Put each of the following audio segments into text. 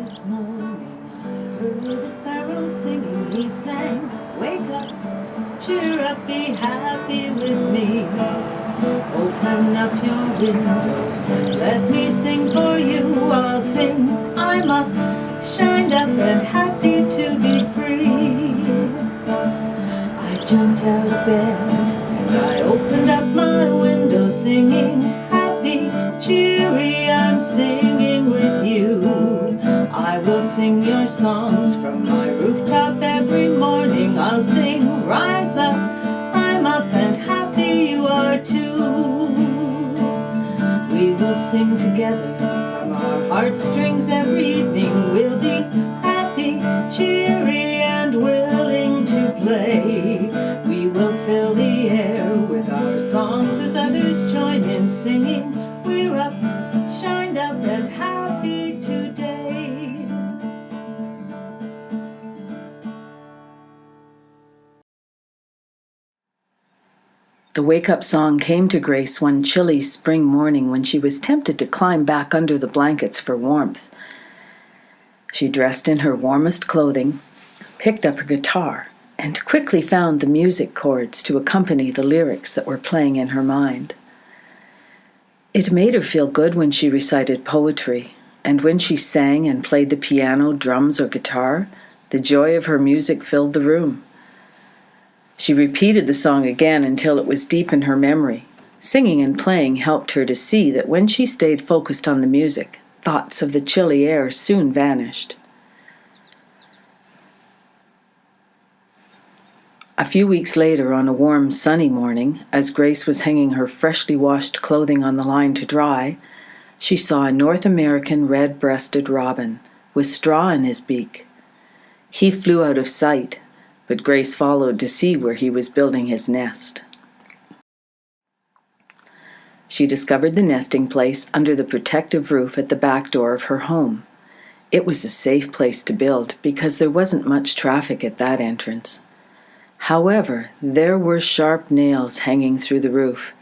This morning I heard a sparrow singing. He sang, "Wake up, cheer up, be happy with me. Open up your windows and let me sing for you. I'll sing, I'm up, shined up and happy to be free." I jumped out of bed and I opened up my window singing, "Happy, cheery, I'm singing with you. I will sing your songs from my rooftop every morning. I'll sing, rise up, I'm up and happy you are too. We will sing together from our heartstrings every evening. We'll be happy, cheery and willing to play. We will fill the air with our songs as others join in singing. We're up, shined up and happy today. The wake-up song came to Grace one chilly spring morning when she was tempted to climb back under the blankets for warmth. She dressed in her warmest clothing, picked up her guitar, and quickly found the music chords to accompany the lyrics that were playing in her mind. It made her feel good when she recited poetry, and when she sang and played the piano, drums, or guitar, the joy of her music filled the room. She repeated the song again until it was deep in her memory. Singing and playing helped her to see that when she stayed focused on the music, thoughts of the chilly air soon vanished. A few weeks later, on a warm, sunny morning, as Grace was hanging her freshly washed clothing on the line to dry, she saw a North American red-breasted robin with straw in his beak. He flew out of sight, but Grace followed to see where he was building his nest. She discovered the nesting place under the protective roof at the back door of her home. It was a safe place to build because there wasn't much traffic at that entrance. However, there were sharp nails hanging through the roof,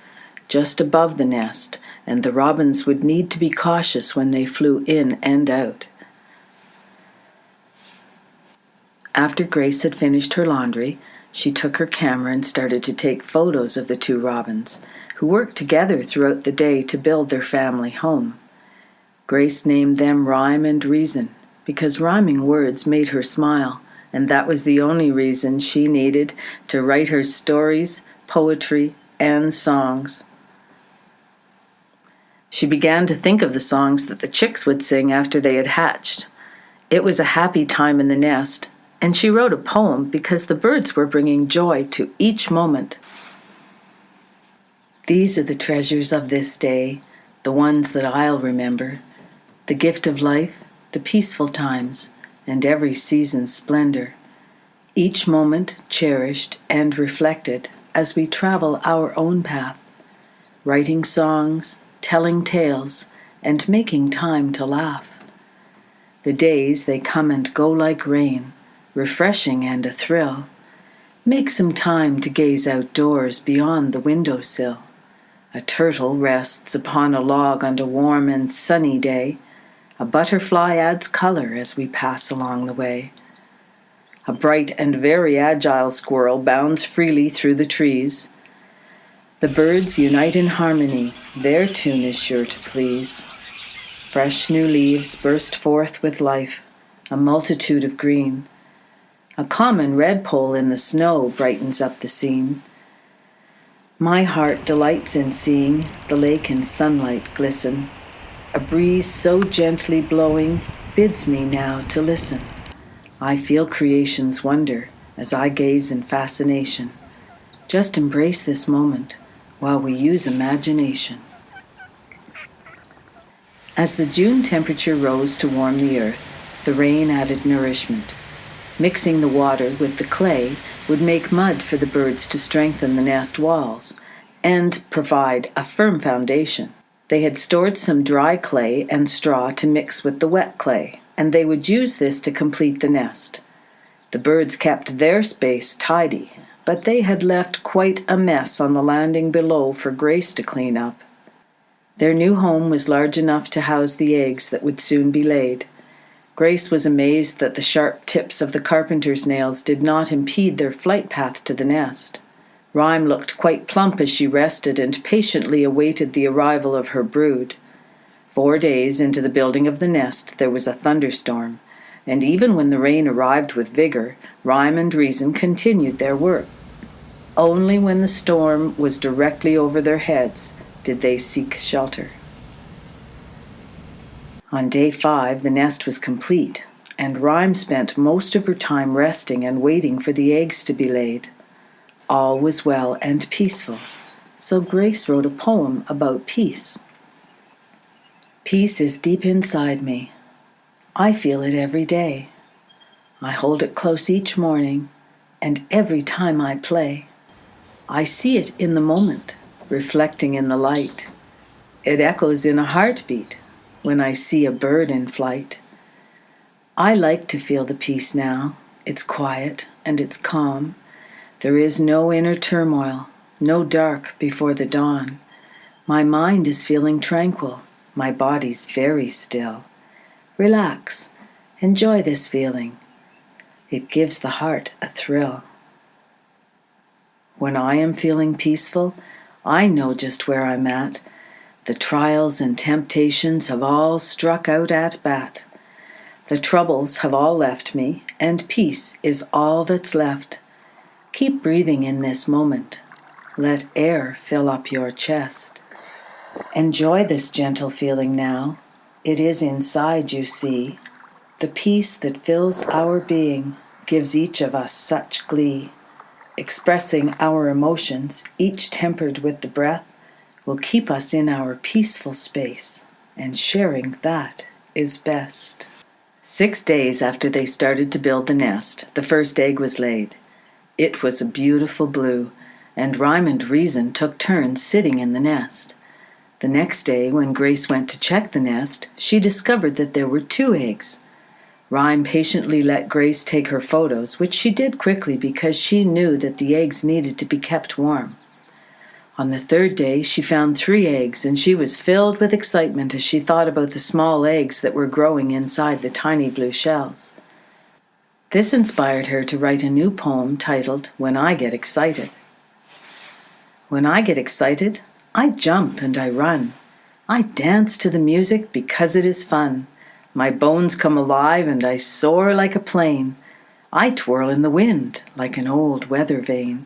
just above the nest, and the robins would need to be cautious when they flew in and out. After Grace had finished her laundry, she took her camera and started to take photos of the two robins, who worked together throughout the day to build their family home. Grace named them Rhyme and Reason because rhyming words made her smile, and that was the only reason she needed to write her stories, poetry, and songs. She began to think of the songs that the chicks would sing after they had hatched. It was a happy time in the nest, and she wrote a poem because the birds were bringing joy to each moment. These are the treasures of this day, the ones that I'll remember, the gift of life, the peaceful times, and every season's splendor, each moment cherished and reflected as we travel our own path, writing songs, telling tales, and making time to laugh. The days, they come and go like rain, refreshing and a thrill. Make some time to gaze outdoors beyond the windowsill. A turtle rests upon a log on a warm and sunny day. A butterfly adds color as we pass along the way. A bright and very agile squirrel bounds freely through the trees. The birds unite in harmony, their tune is sure to please. Fresh new leaves burst forth with life, a multitude of green. A common redpoll in the snow brightens up the scene. My heart delights in seeing the lake in sunlight glisten. A breeze so gently blowing bids me now to listen. I feel creation's wonder as I gaze in fascination. Just embrace this moment while we use imagination. As the June temperature rose to warm the earth, the rain added nourishment. Mixing the water with the clay would make mud for the birds to strengthen the nest walls and provide a firm foundation. They had stored some dry clay and straw to mix with the wet clay, and they would use this to complete the nest. The birds kept their space tidy, but they had left quite a mess on the landing below for Grace to clean up. Their new home was large enough to house the eggs that would soon be laid. Grace was amazed that the sharp tips of the carpenter's nails did not impede their flight path to the nest. Rhyme looked quite plump as she rested and patiently awaited the arrival of her brood. 4 days into the building of the nest, there was a thunderstorm, and even when the rain arrived with vigor, Rhyme and Reason continued their work. Only when the storm was directly over their heads did they seek shelter. On day 5, the nest was complete, and Rhyme spent most of her time resting and waiting for the eggs to be laid. All was well and peaceful, so Grace wrote a poem about peace. Peace is deep inside me. I feel it every day. I hold it close each morning, and every time I play. I see it in the moment, reflecting in the light. It echoes in a heartbeat when I see a bird in flight. I like to feel the peace now. It's quiet and it's calm. There is no inner turmoil, no dark before the dawn. My mind is feeling tranquil. My body's very still. Relax. Enjoy this feeling. It gives the heart a thrill. When I am feeling peaceful, I know just where I'm at. The trials and temptations have all struck out at bat. The troubles have all left me, and peace is all that's left. Keep breathing in this moment. Let air fill up your chest. Enjoy this gentle feeling now. It is inside, you see. The peace that fills our being gives each of us such glee. Expressing our emotions, each tempered with the breath, will keep us in our peaceful space, and sharing that is best. 6 days after they started to build the nest, the first egg was laid. It was a beautiful blue, and Rhyme and Reason took turns sitting in the nest. The next day, when Grace went to check the nest, she discovered that there were 2 eggs. Rhyme patiently let Grace take her photos, which she did quickly because she knew that the eggs needed to be kept warm. On the 3rd day, she found 3 eggs, and she was filled with excitement as she thought about the small eggs that were growing inside the tiny blue shells. This inspired her to write a new poem titled, "When I Get Excited." When I get excited, I jump and I run. I dance to the music because it is fun. My bones come alive and I soar like a plane. I twirl in the wind like an old weather vane.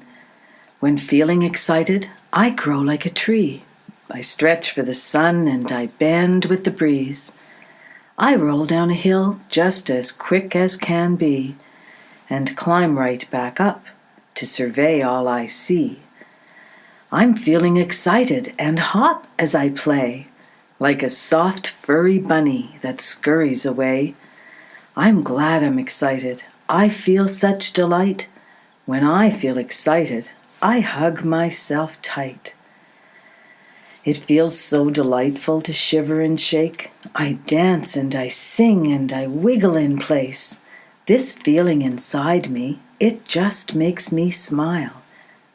When feeling excited, I grow like a tree. I stretch for the sun and I bend with the breeze. I roll down a hill just as quick as can be, and climb right back up to survey all I see. I'm feeling excited and hop as I play, like a soft furry bunny that scurries away. I'm glad I'm excited. I feel such delight. When I feel excited, I hug myself tight. It feels so delightful to shiver and shake. I dance and I sing and I wiggle in place. This feeling inside me, it just makes me smile.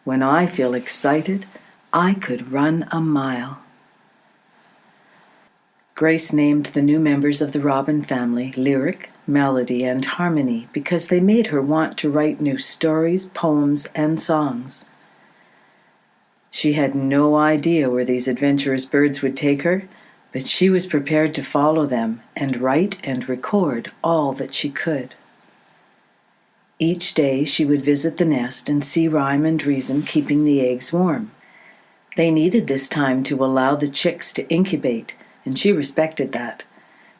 When I feel excited, I could run a mile. Grace named the new members of the Robin family Lyric, Melody, and Harmony because they made her want to write new stories, poems, and songs. She had no idea where these adventurous birds would take her, but she was prepared to follow them and write and record all that she could. Each day she would visit the nest and see Rhyme and Reason keeping the eggs warm. They needed this time to allow the chicks to incubate, and she respected that.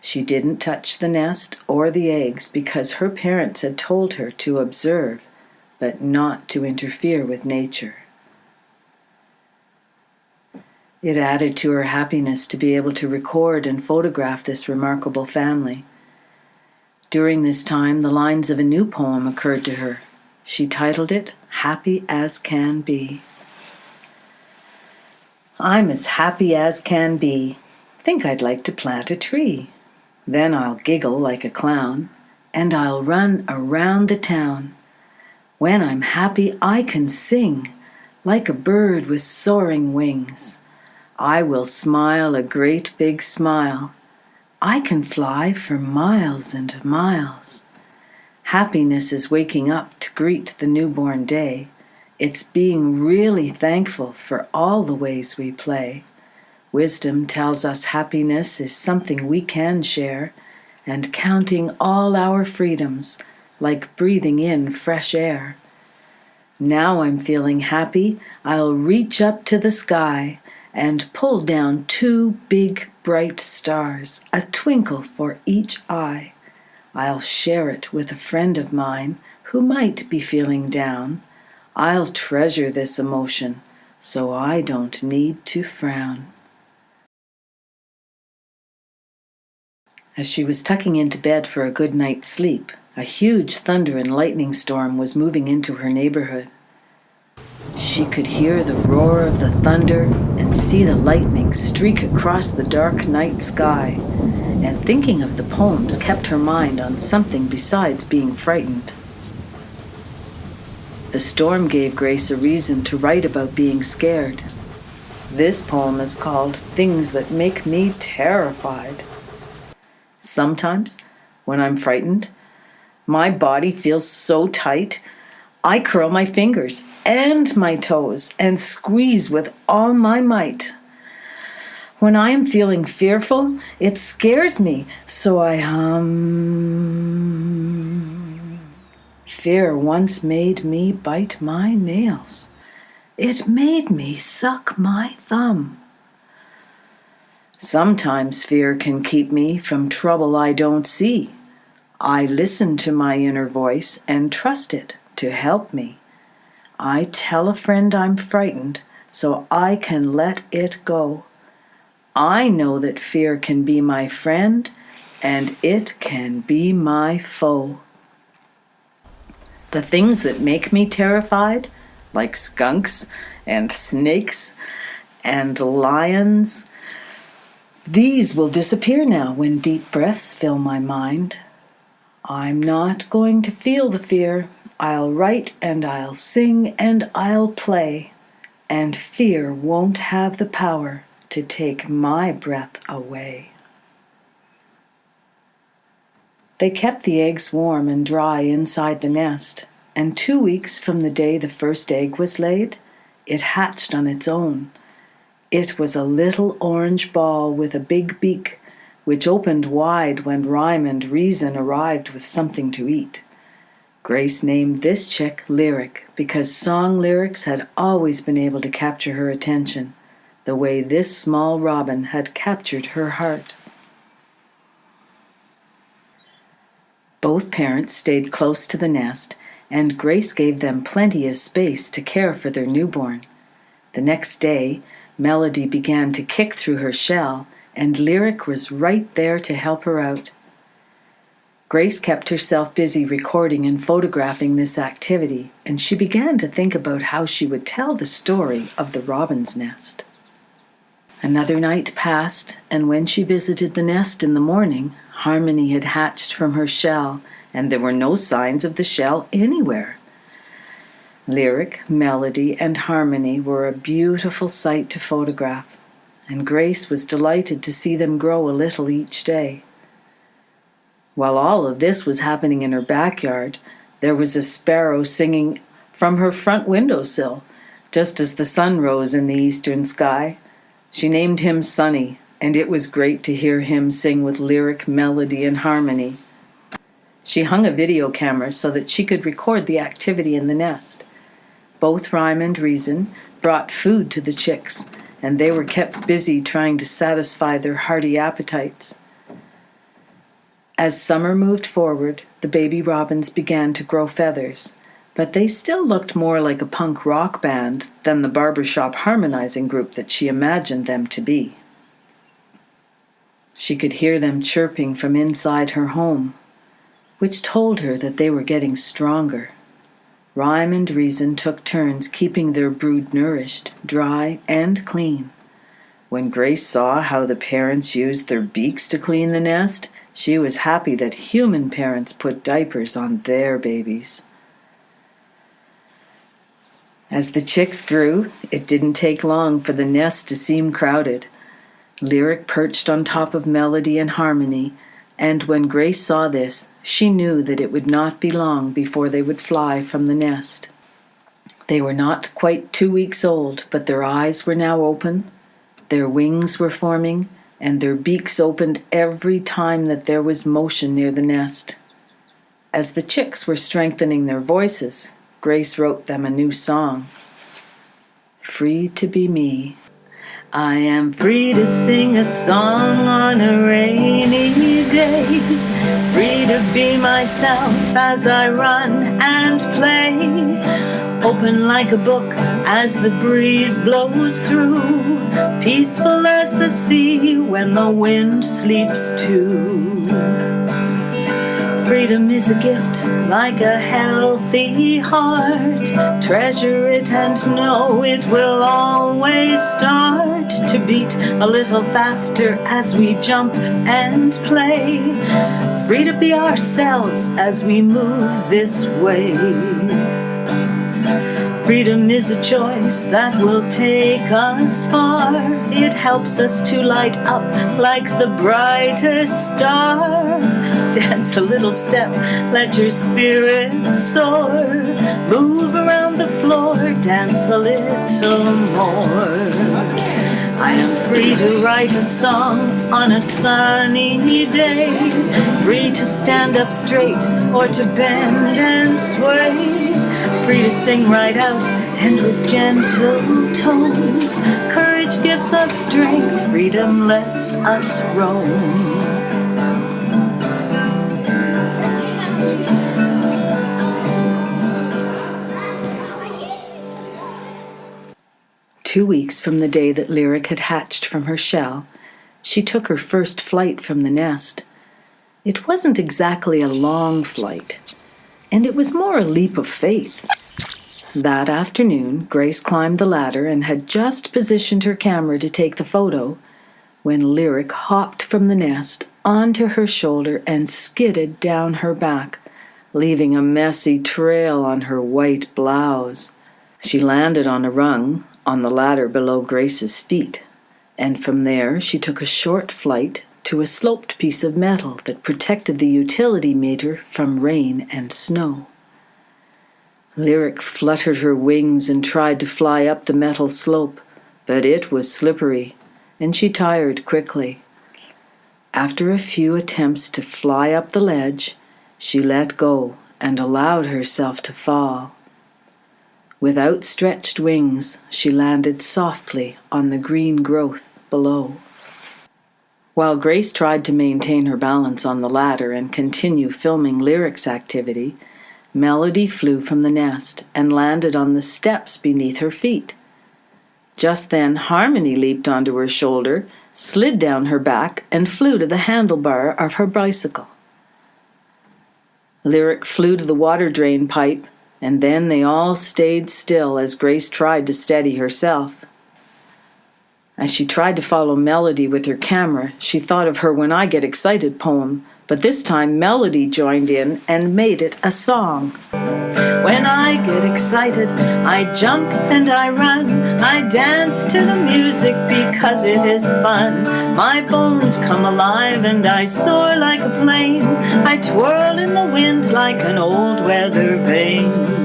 She didn't touch the nest or the eggs because her parents had told her to observe, but not to interfere with nature. It added to her happiness to be able to record and photograph this remarkable family. During this time, the lines of a new poem occurred to her. She titled it, "Happy as Can Be." I'm as happy as can be. Think I'd like to plant a tree. Then I'll giggle like a clown, and I'll run around the town. When I'm happy, I can sing like a bird with soaring wings. I will smile a great big smile. I can fly for miles and miles. Happiness is waking up to greet the newborn day. It's being really thankful for all the ways we play. Wisdom tells us happiness is something we can share, and counting all our freedoms, like breathing in fresh air. Now I'm feeling happy, I'll reach up to the sky and pull down 2 big bright stars, a twinkle for each eye. I'll share it with a friend of mine who might be feeling down. I'll treasure this emotion so I don't need to frown. As she was tucking into bed for a good night's sleep, a huge thunder and lightning storm was moving into her neighborhood. She could hear the roar of the thunder and see the lightning streak across the dark night sky, and thinking of the poems kept her mind on something besides being frightened. The storm gave Grace a reason to write about being scared. This poem is called Things That Make Me Terrified. Sometimes, when I'm frightened, my body feels so tight, I curl my fingers and my toes and squeeze with all my might. When I am feeling fearful, it scares me, so I hum. Fear once made me bite my nails. It made me suck my thumb. Sometimes fear can keep me from trouble I don't see. I listen to my inner voice and trust it to help me. I tell a friend I'm frightened so I can let it go. I know that fear can be my friend and it can be my foe. The things that make me terrified, like skunks and snakes and lions, these will disappear now when deep breaths fill my mind. I'm not going to feel the fear. I'll write and I'll sing and I'll play, and fear won't have the power to take my breath away. They kept the eggs warm and dry inside the nest, and 2 weeks from the day the first egg was laid, it hatched on its own. It was a little orange ball with a big beak, which opened wide when Rhyme and Reason arrived with something to eat. Grace named this chick Lyric because song lyrics had always been able to capture her attention, the way this small robin had captured her heart. Both parents stayed close to the nest, and Grace gave them plenty of space to care for their newborn. The next day, Melody began to kick through her shell, and Lyric was right there to help her out. Grace kept herself busy recording and photographing this activity, and she began to think about how she would tell the story of the robin's nest. Another night passed, and when she visited the nest in the morning, Harmony had hatched from her shell, and there were no signs of the shell anywhere. Lyric, Melody, and Harmony were a beautiful sight to photograph, and Grace was delighted to see them grow a little each day. While all of this was happening in her backyard, there was a sparrow singing from her front windowsill, just as the sun rose in the eastern sky. She named him Sunny, and it was great to hear him sing with Lyric, Melody, and Harmony. She hung a video camera so that she could record the activity in the nest. Both Rhyme and Reason brought food to the chicks, and they were kept busy trying to satisfy their hearty appetites. As summer moved forward, the baby robins began to grow feathers, but they still looked more like a punk rock band than the barbershop harmonizing group that she imagined them to be. She could hear them chirping from inside her home, which told her that they were getting stronger. Rhyme and Reason took turns keeping their brood nourished, dry, and clean. When Grace saw how the parents used their beaks to clean the nest, she was happy that human parents put diapers on their babies. As the chicks grew, it didn't take long for the nest to seem crowded. Lyric perched on top of melody and harmony, and when Grace saw this, she knew that it would not be long before they would fly from the nest. They were not quite 2 weeks old, but their eyes were now open, their wings were forming, and their beaks opened every time that there was motion near the nest. As the chicks were strengthening their voices, Grace wrote them a new song. Free to be me. I am free to sing a song on a rainy day, free to be myself as I run and play, open like a book as the breeze blows through, peaceful as the sea when the wind sleeps too. Freedom is a gift like a healthy heart. Treasure it and know it will always start to beat a little faster as we jump and play. Free to be ourselves as we move this way. Freedom is a choice that will take us far. It helps us to light up like the brightest star. Dance a little step, let your spirit soar. Move around the floor, dance a little more. I am free to write a song on a sunny day, free to stand up straight or to bend and sway. Free to sing right out and with gentle tones. Courage gives us strength, freedom lets us roam. 2 weeks from the day that Lyric had hatched from her shell, she took her first flight from the nest. It wasn't exactly a long flight, and it was more a leap of faith. That afternoon, Grace climbed the ladder and had just positioned her camera to take the photo when Lyric hopped from the nest onto her shoulder and skidded down her back, leaving a messy trail on her white blouse. She landed on a rung on the ladder below Grace's feet, and from there she took a short flight to a sloped piece of metal that protected the utility meter from rain and snow. Lyric fluttered her wings and tried to fly up the metal slope, but it was slippery, and she tired quickly. After a few attempts to fly up the ledge, she let go and allowed herself to fall. With outstretched wings, she landed softly on the green growth below. While Grace tried to maintain her balance on the ladder and continue filming Lyric's activity, Melody flew from the nest and landed on the steps beneath her feet. Just then, Harmony leaped onto her shoulder, slid down her back, and flew to the handlebar of her bicycle. Lyric flew to the water drain pipe, and then they all stayed still as Grace tried to steady herself. As she tried to follow Melody with her camera, she thought of her "When I Get Excited" poem, but this time Melody joined in and made it a song. When I get excited, I jump and I run. I dance to the music because it is fun. My bones come alive and I soar like a plane. I twirl in the wind like an old weather vane.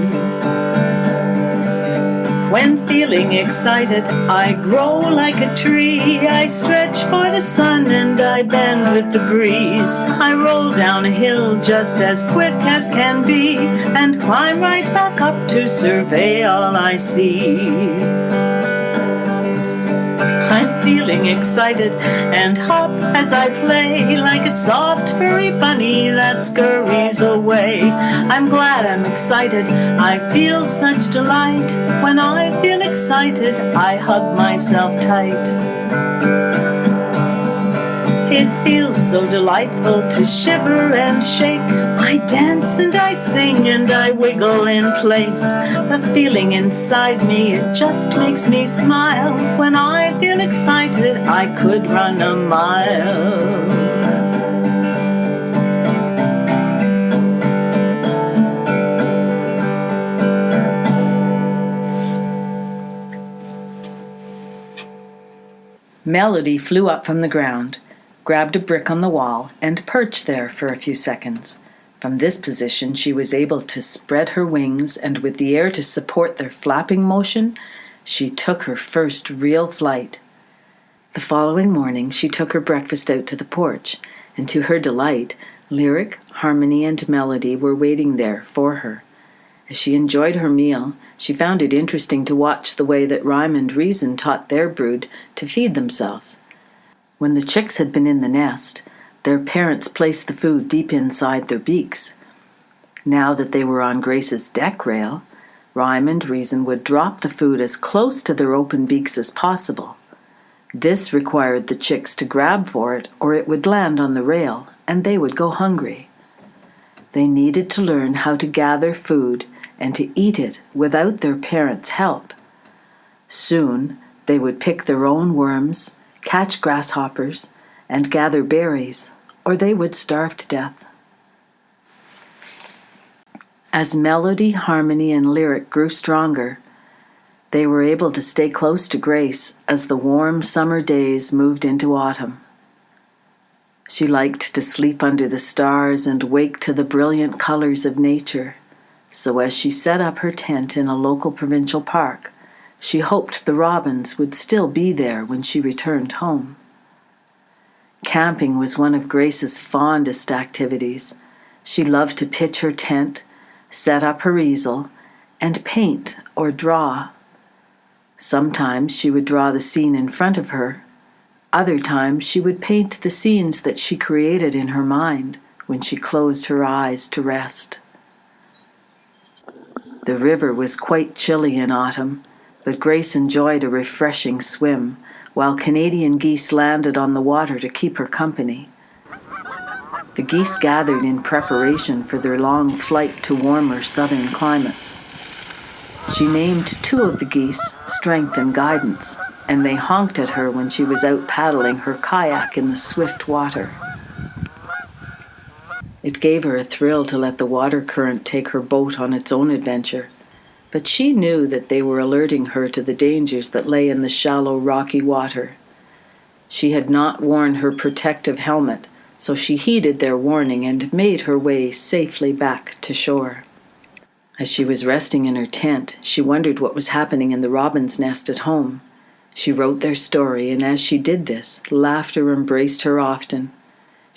When feeling excited, I grow like a tree. I stretch for the sun and I bend with the breeze. I roll down a hill just as quick as can be and climb right back up to survey all I see. I'm feeling excited and hop as I play like a soft furry bunny that scurries away. I'm glad I'm excited, I feel such delight. When I feel excited, I hug myself tight. It feels so delightful to shiver and shake. I dance and I sing and I wiggle in place. The feeling inside me, it just makes me smile. When I feel excited, I could run a mile. Melody flew up from the ground, grabbed a brick on the wall, and perched there for a few seconds. From this position, she was able to spread her wings, and with the air to support their flapping motion, she took her first real flight. The following morning, she took her breakfast out to the porch, and to her delight, Lyric, Harmony, and Melody were waiting there for her. As she enjoyed her meal, she found it interesting to watch the way that Rhyme and Reason taught their brood to feed themselves. When the chicks had been in the nest, their parents placed the food deep inside their beaks. Now that they were on Grace's deck rail, Rhyme and Reason would drop the food as close to their open beaks as possible. This required the chicks to grab for it, or it would land on the rail, and they would go hungry. They needed to learn how to gather food and to eat it without their parents' help. Soon, they would pick their own worms, catch grasshoppers, and gather berries, or they would starve to death. As Melody, Harmony, and Lyric grew stronger, they were able to stay close to Grace as the warm summer days moved into autumn. She liked to sleep under the stars and wake to the brilliant colors of nature. So as she set up her tent in a local provincial park, she hoped the robins would still be there when she returned home. Camping was one of Grace's fondest activities. She loved to pitch her tent, set up her easel, and paint or draw. Sometimes she would draw the scene in front of her. Other times she would paint the scenes that she created in her mind when she closed her eyes to rest. The river was quite chilly in autumn, but Grace enjoyed a refreshing swim, while Canadian geese landed on the water to keep her company. The geese gathered in preparation for their long flight to warmer southern climates. She named 2 of the geese Strength and Guidance, and they honked at her when she was out paddling her kayak in the swift water. It gave her a thrill to let the water current take her boat on its own adventure, but she knew that they were alerting her to the dangers that lay in the shallow, rocky water. She had not worn her protective helmet, so she heeded their warning and made her way safely back to shore. As she was resting in her tent, she wondered what was happening in the robin's nest at home. She wrote their story, and as she did this, laughter embraced her often.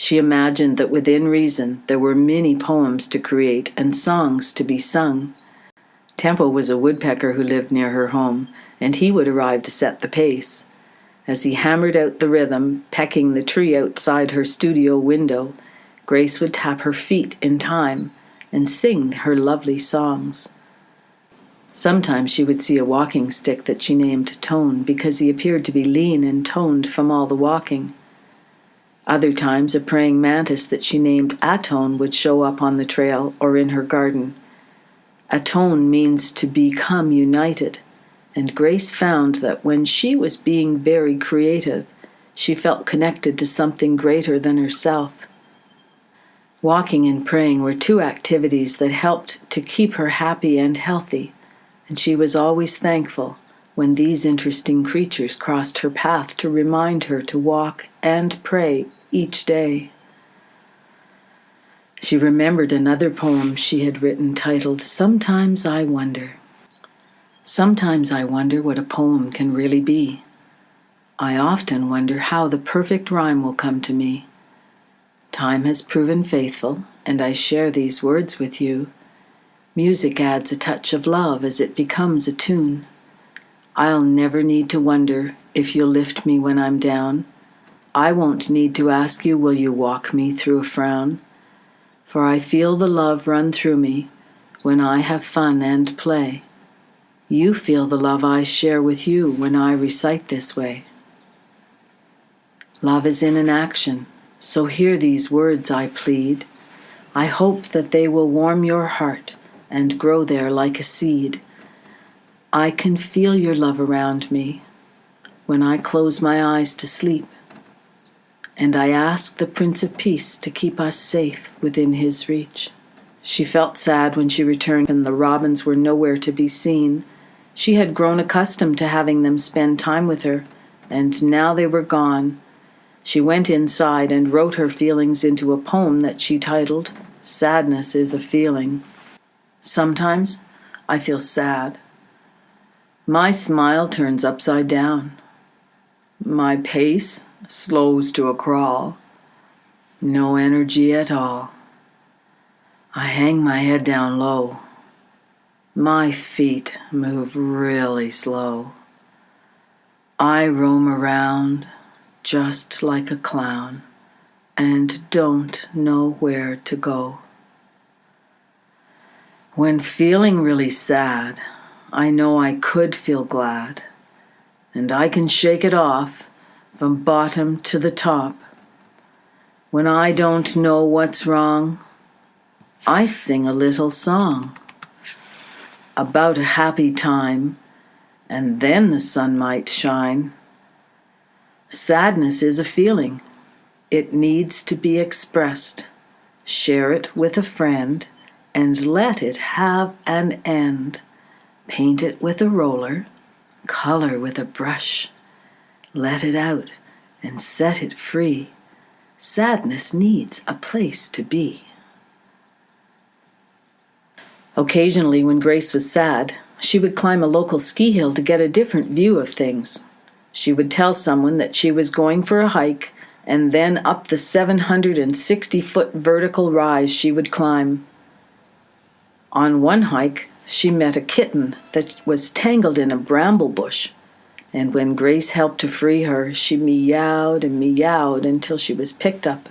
She imagined that within reason there were many poems to create and songs to be sung. Tempo was a woodpecker who lived near her home, and he would arrive to set the pace. As he hammered out the rhythm, pecking the tree outside her studio window, Grace would tap her feet in time and sing her lovely songs. Sometimes she would see a walking stick that she named Tone because he appeared to be lean and toned from all the walking. Other times a praying mantis that she named Atone would show up on the trail or in her garden. Atone means to become united, and Grace found that when she was being very creative, she felt connected to something greater than herself. Walking and praying were 2 activities that helped to keep her happy and healthy, and she was always thankful when these interesting creatures crossed her path to remind her to walk and pray each day. She remembered another poem she had written titled, "Sometimes I Wonder." Sometimes I wonder what a poem can really be. I often wonder how the perfect rhyme will come to me. Time has proven faithful, and I share these words with you. Music adds a touch of love as it becomes a tune. I'll never need to wonder if you'll lift me when I'm down. I won't need to ask you, will you walk me through a frown? For I feel the love run through me when I have fun and play. You feel the love I share with you when I recite this way. Love is in an action, so hear these words I plead. I hope that they will warm your heart and grow there like a seed. I can feel your love around me when I close my eyes to sleep. And I ask the Prince of Peace to keep us safe within his reach. She felt sad when she returned and the robins were nowhere to be seen. She had grown accustomed to having them spend time with her, and now they were gone. She went inside and wrote her feelings into a poem that she titled, "Sadness is a Feeling." Sometimes I feel sad. My smile turns upside down. My pace slows to a crawl. No energy at all. I hang my head down low. My feet move really slow. I roam around just like a clown and don't know where to go. When feeling really sad, I know I could feel glad, and I can shake it off from bottom to the top. When I don't know what's wrong, I sing a little song about a happy time, and then the sun might shine. Sadness is a feeling. It needs to be expressed. Share it with a friend and let it have an end. Paint it with a roller, color with a brush. Let it out and set it free. Sadness needs a place to be. Occasionally, when Grace was sad, she would climb a local ski hill to get a different view of things. She would tell someone that she was going for a hike, and then up the 760-foot vertical rise she would climb. On one hike, she met a kitten that was tangled in a bramble bush, and when Grace helped to free her, she meowed and meowed until she was picked up.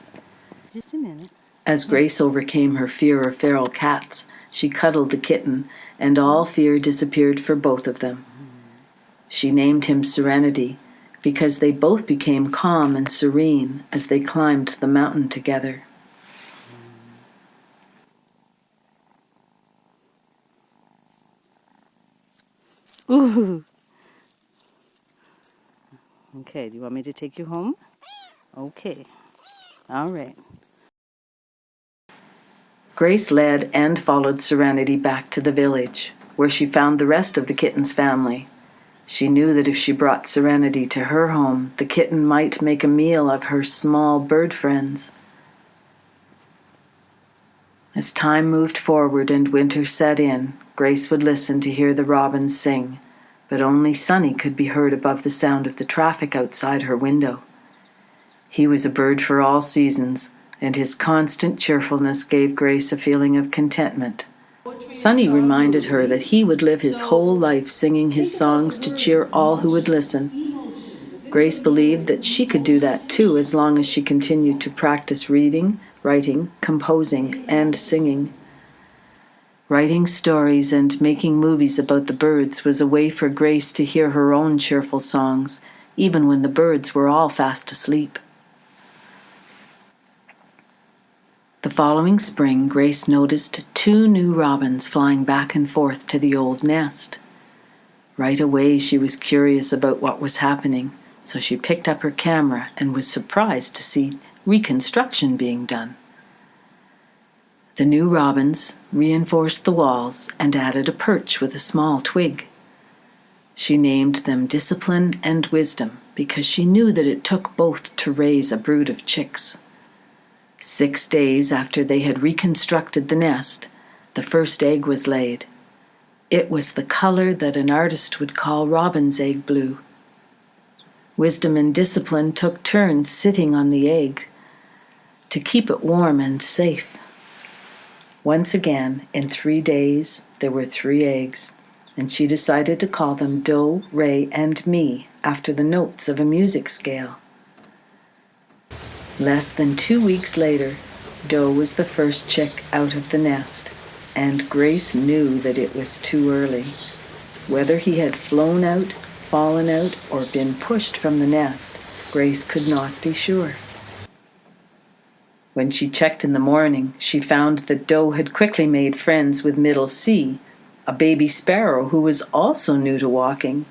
Just a minute. As Grace overcame her fear of feral cats, she cuddled the kitten, and all fear disappeared for both of them. She named him Serenity because they both became calm and serene as they climbed the mountain together. Ooh. Okay, do you want me to take you home? Okay. All right. Grace led and followed Serenity back to the village, where she found the rest of the kitten's family. She knew that if she brought Serenity to her home, the kitten might make a meal of her small bird friends. As time moved forward and winter set in, Grace would listen to hear the robins sing, but only Sunny could be heard above the sound of the traffic outside her window. He was a bird for all seasons, and his constant cheerfulness gave Grace a feeling of contentment. Sunny reminded her that he would live his whole life singing his songs to cheer all who would listen. Grace believed that she could do that too as long as she continued to practice reading, writing, composing, and singing. Writing stories and making movies about the birds was a way for Grace to hear her own cheerful songs, even when the birds were all fast asleep. The following spring, Grace noticed 2 new robins flying back and forth to the old nest. Right away, she was curious about what was happening, so she picked up her camera and was surprised to see reconstruction being done. The new robins reinforced the walls and added a perch with a small twig. She named them Discipline and Wisdom because she knew that it took both to raise a brood of chicks. 6 days after they had reconstructed the nest, the first egg was laid. It was the color that an artist would call robin's egg blue. Wisdom and Discipline took turns sitting on the egg to keep it warm and safe. Once again, in 3 days, there were 3 eggs, and she decided to call them Do, Re, and Mi after the notes of a music scale. Less than 2 weeks later, Do was the first chick out of the nest, and Grace knew that it was too early. Whether he had flown out, fallen out, or been pushed from the nest, Grace could not be sure. When she checked in the morning, she found that Do had quickly made friends with Middle C, a baby sparrow who was also new to walking.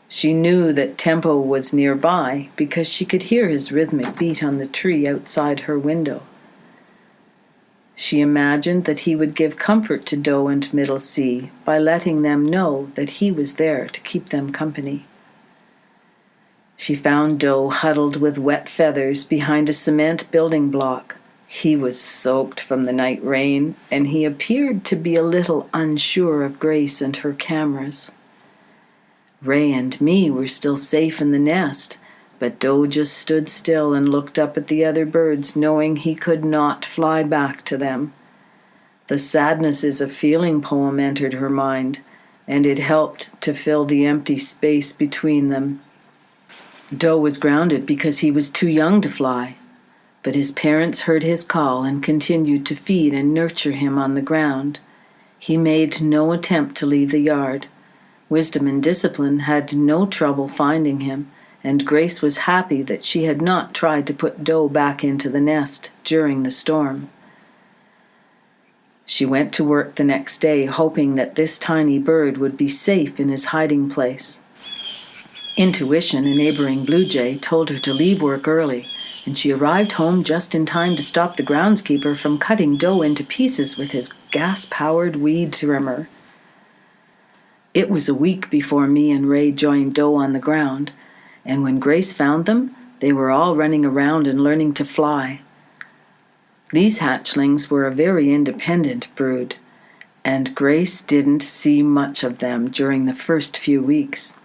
She knew that Tempo was nearby because she could hear his rhythmic beat on the tree outside her window. She imagined that he would give comfort to Do and Middle C by letting them know that he was there to keep them company. She found Do huddled with wet feathers behind a cement building block. He was soaked from the night rain, and he appeared to be a little unsure of Grace and her cameras. Ray and me were still safe in the nest, but Do just stood still and looked up at the other birds, knowing he could not fly back to them. The Sadness is a Feeling poem entered her mind, and it helped to fill the empty space between them. Do was grounded because he was too young to fly, but his parents heard his call and continued to feed and nurture him on the ground. He made no attempt to leave the yard. Wisdom and Discipline had no trouble finding him, and Grace was happy that she had not tried to put Do back into the nest during the storm. She went to work the next day, hoping that this tiny bird would be safe in his hiding place. Intuition, a neighboring blue jay, told her to leave work early, and she arrived home just in time to stop the groundskeeper from cutting Do into pieces with his gas-powered weed trimmer. It was a week before me and Ray joined Do on the ground, and when Grace found them, they were all running around and learning to fly. These hatchlings were a very independent brood, and Grace didn't see much of them during the first few weeks.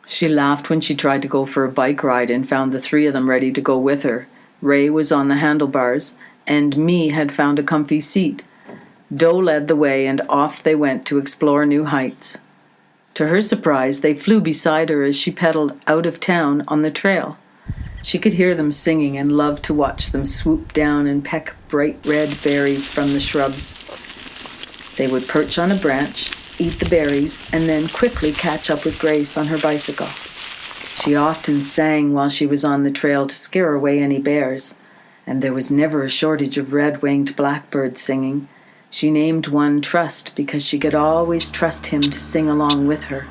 She laughed when she tried to go for a bike ride and found the three of them ready to go with her. Ray was on the handlebars, and me had found a comfy seat. Do led the way, and off they went to explore new heights. To her surprise, they flew beside her as she pedaled out of town on the trail. She could hear them singing and loved to watch them swoop down and peck bright red berries from the shrubs. They would perch on a branch, eat the berries, and then quickly catch up with Grace on her bicycle. She often sang while she was on the trail to scare away any bears, and there was never a shortage of red-winged blackbirds singing. She named one Trust because she could always trust him to sing along with her.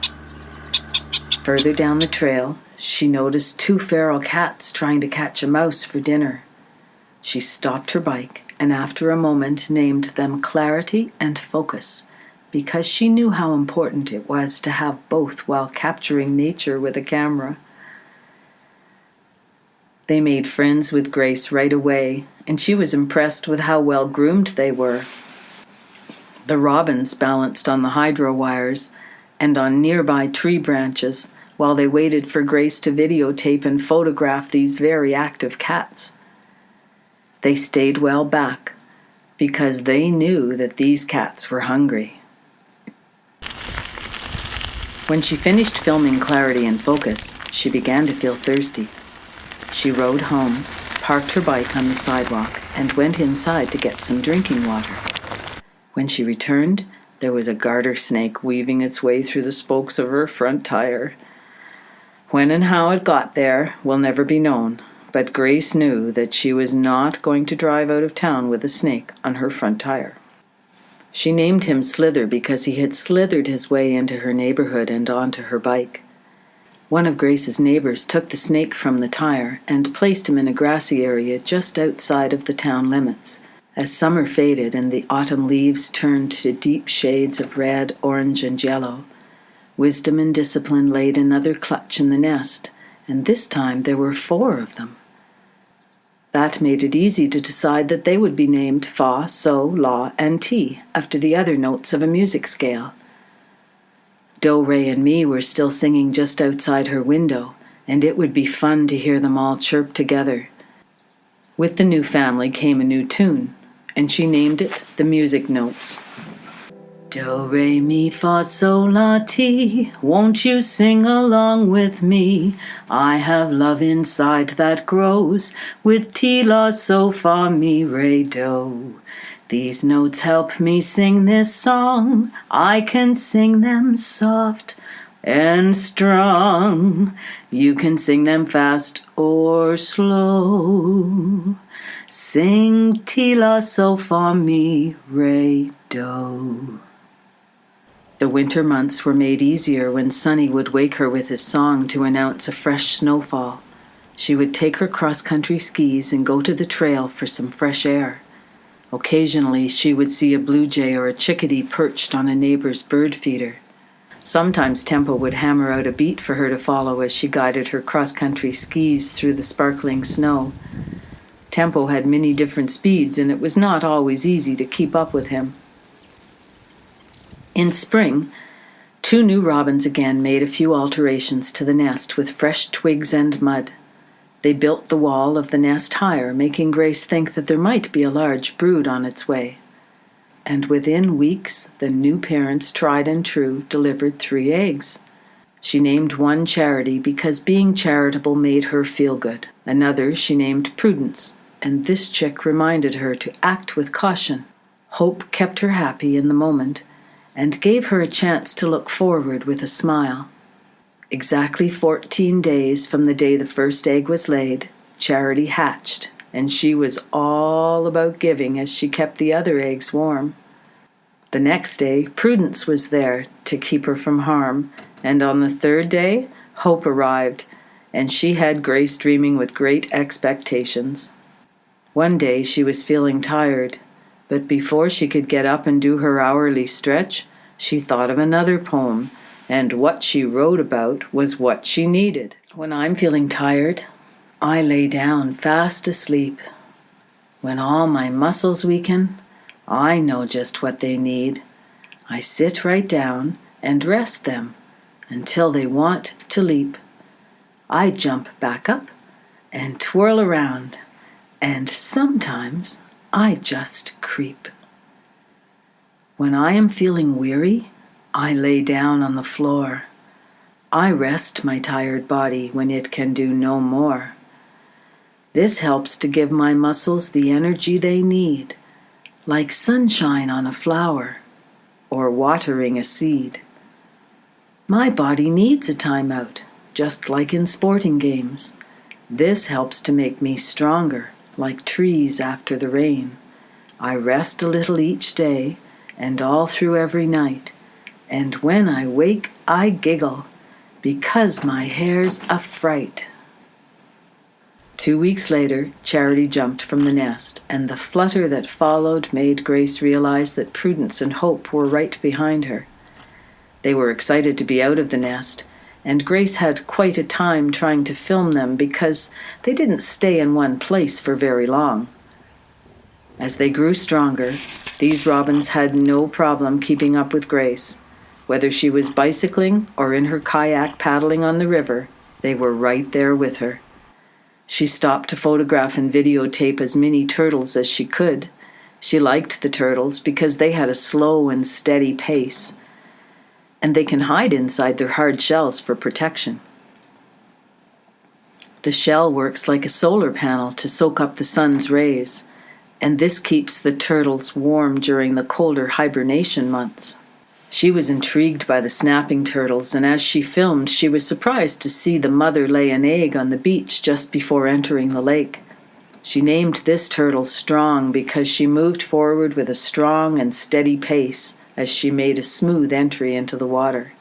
Further down the trail, she noticed two feral cats trying to catch a mouse for dinner. She stopped her bike and after a moment named them Clarity and Focus, because she knew how important it was to have both while capturing nature with a camera. They made friends with Grace right away, and she was impressed with how well groomed they were. The robins balanced on the hydro wires and on nearby tree branches while they waited for Grace to videotape and photograph these very active cats. They stayed well back because they knew that these cats were hungry. When she finished filming Clarity and Focus, she began to feel thirsty. She rode home, parked her bike on the sidewalk, and went inside to get some drinking water. When she returned, there was a garter snake weaving its way through the spokes of her front tire. When and how it got there will never be known, but Grace knew that she was not going to drive out of town with a snake on her front tire. She named him Slither because he had slithered his way into her neighborhood and onto her bike. One of Grace's neighbors took the snake from the tire and placed him in a grassy area just outside of the town limits. As summer faded and the autumn leaves turned to deep shades of red, orange, and yellow, Wisdom and Discipline laid another clutch in the nest, and this time there were 4 of them. That made it easy to decide that they would be named Fa, So, La, and Ti, after the other notes of a music scale. Do, Ray, and me were still singing just outside her window, and it would be fun to hear them all chirp together. With the new family came a new tune, and she named it the Music Notes. Do, re, mi, fa, sol, la, ti, won't you sing along with me? I have love inside that grows with ti, la, so, fa, mi, re, do. These notes help me sing this song. I can sing them soft and strong. You can sing them fast or slow. Sing ti, la, so, fa, mi, re, do. The winter months were made easier when Sonny would wake her with his song to announce a fresh snowfall. She would take her cross-country skis and go to the trail for some fresh air. Occasionally, she would see a blue jay or a chickadee perched on a neighbor's bird feeder. Sometimes Tempo would hammer out a beat for her to follow as she guided her cross-country skis through the sparkling snow. Tempo had many different speeds, and it was not always easy to keep up with him. In spring, 2 new robins again made a few alterations to the nest with fresh twigs and mud. They built the wall of the nest higher, making Grace think that there might be a large brood on its way. And within weeks, the new parents, tried and true, delivered 3 eggs. She named one Charity because being charitable made her feel good. Another she named Prudence, and this chick reminded her to act with caution. Hope kept her happy in the moment and gave her a chance to look forward with a smile. Exactly 14 days from the day the first egg was laid, Charity hatched, and she was all about giving as she kept the other eggs warm. The next day, Prudence was there to keep her from harm, and on the 3rd day, Hope arrived, and she had Grace dreaming with great expectations. One day she was feeling tired, but before she could get up and do her hourly stretch, she thought of another poem, and what she wrote about was what she needed. When I'm feeling tired, I lay down fast asleep. When all my muscles weaken, I know just what they need. I sit right down and rest them until they want to leap. I jump back up and twirl around, and sometimes I just creep. When I am feeling weary, I lay down on the floor. I rest my tired body when it can do no more. This helps to give my muscles the energy they need, like sunshine on a flower or watering a seed. My body needs a timeout, just like in sporting games. This helps to make me stronger, like trees after the rain. I rest a little each day and all through every night. And when I wake, I giggle, because my hair's a fright. 2 weeks later, Charity jumped from the nest, and the flutter that followed made Grace realize that Prudence and Hope were right behind her. They were excited to be out of the nest, and Grace had quite a time trying to film them because they didn't stay in one place for very long. As they grew stronger, these robins had no problem keeping up with Grace. Whether she was bicycling or in her kayak paddling on the river, they were right there with her. She stopped to photograph and videotape as many turtles as she could. She liked the turtles because they had a slow and steady pace, and they can hide inside their hard shells for protection. The shell works like a solar panel to soak up the sun's rays, and this keeps the turtles warm during the colder hibernation months. She was intrigued by the snapping turtles, and as she filmed, she was surprised to see the mother lay an egg on the beach just before entering the lake. She named this turtle Strong because she moved forward with a strong and steady pace as she made a smooth entry into the water.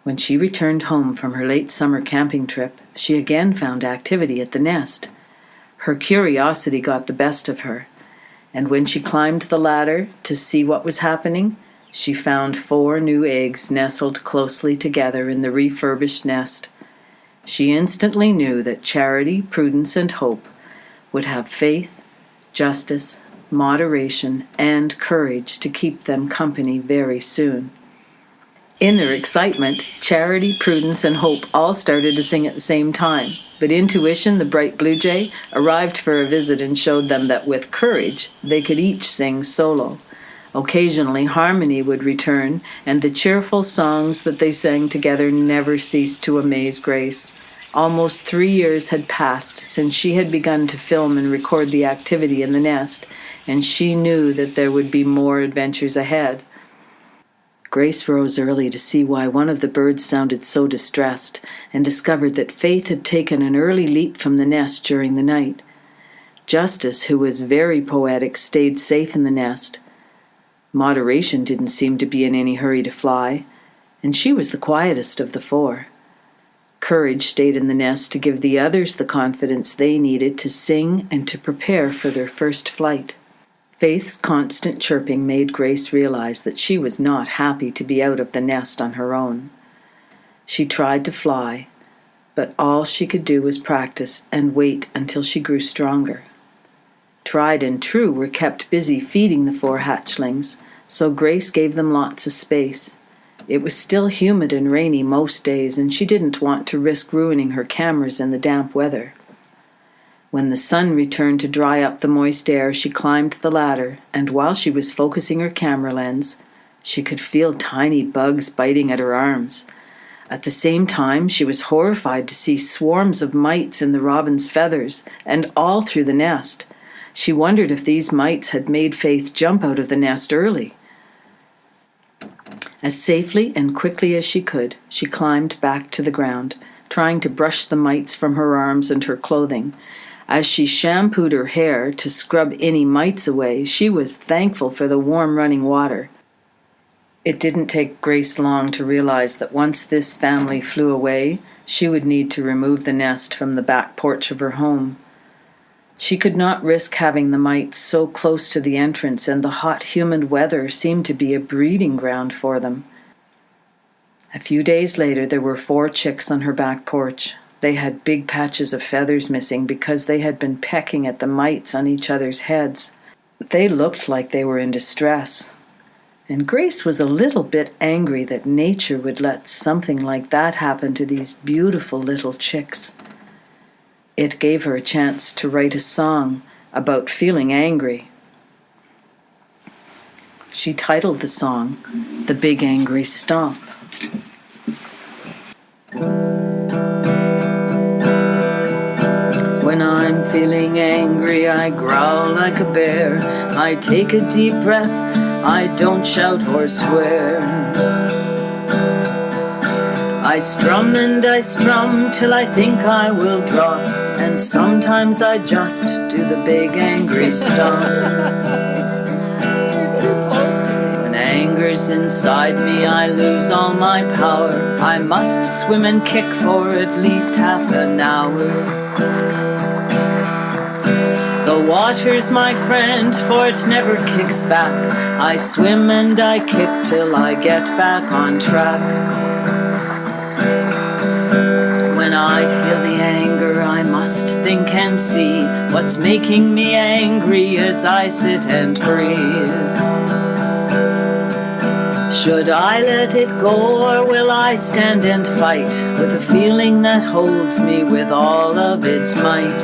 When she returned home from her late summer camping trip, she again found activity at the nest. Her curiosity got the best of her, and when she climbed the ladder to see what was happening, she found 4 new eggs nestled closely together in the refurbished nest. She instantly knew that Charity, Prudence, and Hope would have faith, justice, moderation, and courage to keep them company very soon. In their excitement, Charity, Prudence, and Hope all started to sing at the same time, but Intuition, the bright blue jay, arrived for a visit and showed them that with courage, they could each sing solo. Occasionally, harmony would return, and the cheerful songs that they sang together never ceased to amaze Grace. Almost 3 years had passed since she had begun to film and record the activity in the nest, and she knew that there would be more adventures ahead. Grace rose early to see why one of the birds sounded so distressed, and discovered that Faith had taken an early leap from the nest during the night. Justice, who was very poetic, stayed safe in the nest. Moderation didn't seem to be in any hurry to fly, and she was the quietest of the 4. Courage stayed in the nest to give the others the confidence they needed to sing and to prepare for their first flight. Faith's constant chirping made Grace realize that she was not happy to be out of the nest on her own. She tried to fly, but all she could do was practice and wait until she grew stronger. Tried and True were kept busy feeding the 4 hatchlings, so Grace gave them lots of space. It was still humid and rainy most days, and she didn't want to risk ruining her cameras in the damp weather. When the sun returned to dry up the moist air, she climbed the ladder, and while she was focusing her camera lens, she could feel tiny bugs biting at her arms. At the same time, she was horrified to see swarms of mites in the robin's feathers, and all through the nest. She wondered if these mites had made Faith jump out of the nest early. As safely and quickly as she could, she climbed back to the ground, trying to brush the mites from her arms and her clothing. As she shampooed her hair to scrub any mites away, she was thankful for the warm running water. It didn't take Grace long to realize that once this family flew away, she would need to remove the nest from the back porch of her home. She could not risk having the mites so close to the entrance, and the hot, humid weather seemed to be a breeding ground for them. A few days later, there were 4 chicks on her back porch. They had big patches of feathers missing because they had been pecking at the mites on each other's heads. They looked like they were in distress. And Grace was a little bit angry that nature would let something like that happen to these beautiful little chicks. It gave her a chance to write a song about feeling angry. She titled the song, "The Big Angry Stomp." When I'm feeling angry, I growl like a bear. I take a deep breath, I don't shout or swear. I strum and I strum till I think I will drop, and sometimes I just do the big angry stomp. When anger's inside me, I lose all my power. I must swim and kick for at least half an hour. The water's my friend, for it never kicks back. I swim and I kick till I get back on track. When I feel the anger, I must think and see what's making me angry as I sit and breathe. Should I let it go, or will I stand and fight with a feeling that holds me with all of its might?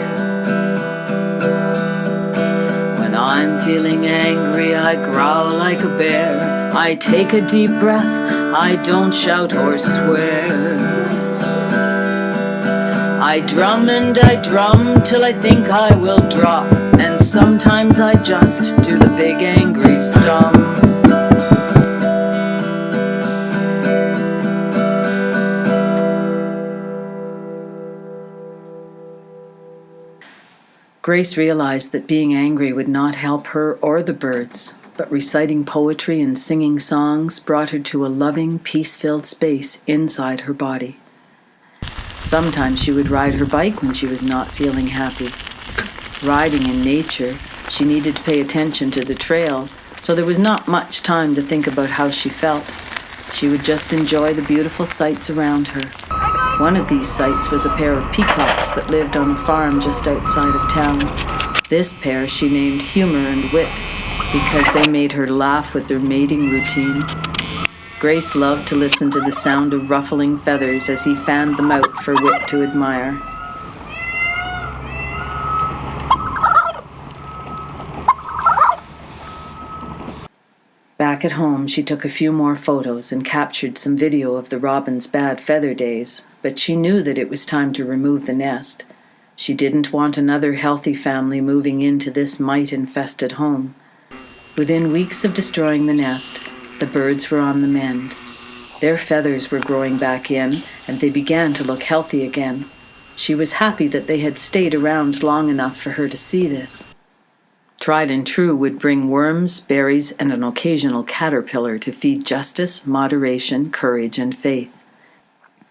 When I'm feeling angry, I growl like a bear. I take a deep breath, I don't shout or swear. I drum and I drum till I think I will drop, and sometimes I just do the big angry stomp. Grace realized that being angry would not help her or the birds, but reciting poetry and singing songs brought her to a loving, peace-filled space inside her body. Sometimes she would ride her bike when she was not feeling happy. Riding in nature, she needed to pay attention to the trail, so there was not much time to think about how she felt. She would just enjoy the beautiful sights around her. One of these sights was a pair of peacocks that lived on a farm just outside of town. This pair she named Humor and Wit because they made her laugh with their mating routine. Grace loved to listen to the sound of ruffling feathers as he fanned them out for Wit to admire. Back at home, she took a few more photos and captured some video of the robin's bad feather days, but she knew that it was time to remove the nest. She didn't want another healthy family moving into this mite-infested home. Within weeks of destroying the nest, the birds were on the mend. Their feathers were growing back in, and they began to look healthy again. She was happy that they had stayed around long enough for her to see this. Tried and True would bring worms, berries, and an occasional caterpillar to feed justice, moderation, courage, and faith.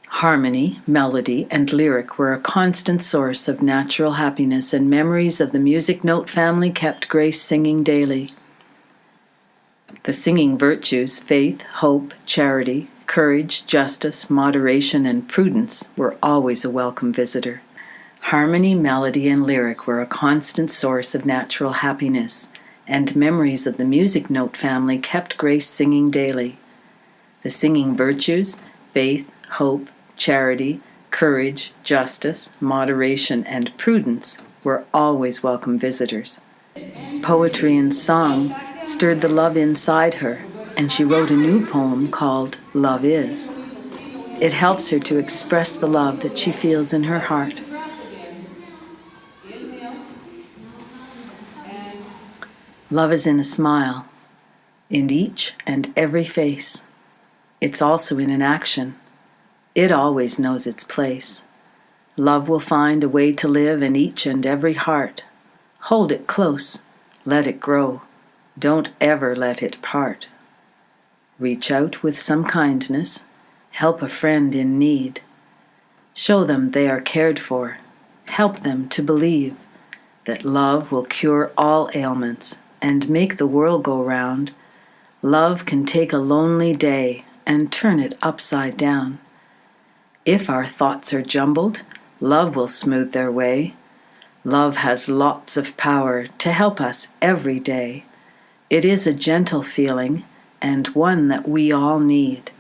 Harmony, melody, and lyric were a constant source of natural happiness, and memories of the music note family kept Grace singing daily. The singing virtues, faith, hope, charity, courage, justice, moderation, and prudence, were always a welcome visitor. Harmony, melody, and lyric were a constant source of natural happiness, and memories of the music note family kept Grace singing daily. The singing virtues, faith, hope, charity, courage, justice, moderation, and prudence were always welcome visitors. Poetry and song stirred the love inside her, and she wrote a new poem called Love Is. It helps her to express the love that she feels in her heart. Love is in a smile, in each and every face. It's also in an action. It always knows its place. Love will find a way to live in each and every heart. Hold it close. Let it grow. Don't ever let it part. Reach out with some kindness. Help a friend in need. Show them they are cared for. Help them to believe that love will cure all ailments and make the world go round. Love can take a lonely day and turn it upside down. If our thoughts are jumbled, love will smooth their way. Love has lots of power to help us every day. It is a gentle feeling and one that we all need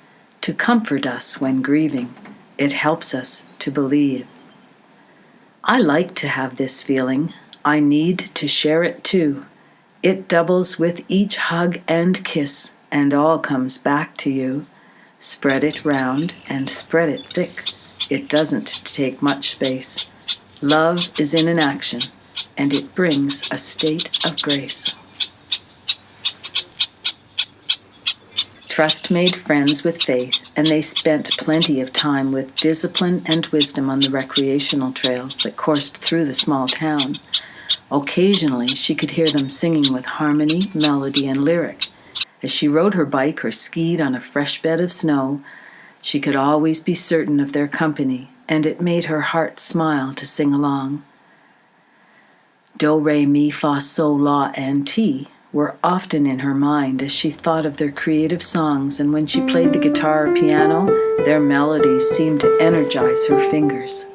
to comfort us when grieving. It helps us to believe. I like to have this feeling. I need to share it too. It doubles with each hug and kiss, and all comes back to you. Spread it round and spread it thick. It doesn't take much space. Love is in an action, and it brings a state of grace. Trust made friends with Faith, and they spent plenty of time with discipline and wisdom on the recreational trails that coursed through the small town. Occasionally, she could hear them singing with harmony, melody, and lyric. As she rode her bike or skied on a fresh bed of snow, she could always be certain of their company, and it made her heart smile to sing along. Do, re, mi, fa, sol, la, and ti were often in her mind as she thought of their creative songs, and when she played the guitar or piano, their melodies seemed to energize her fingers.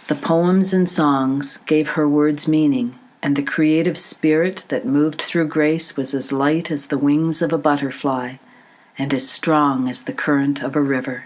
The poems and songs gave her words meaning, and the creative spirit that moved through Grace was as light as the wings of a butterfly and as strong as the current of a river.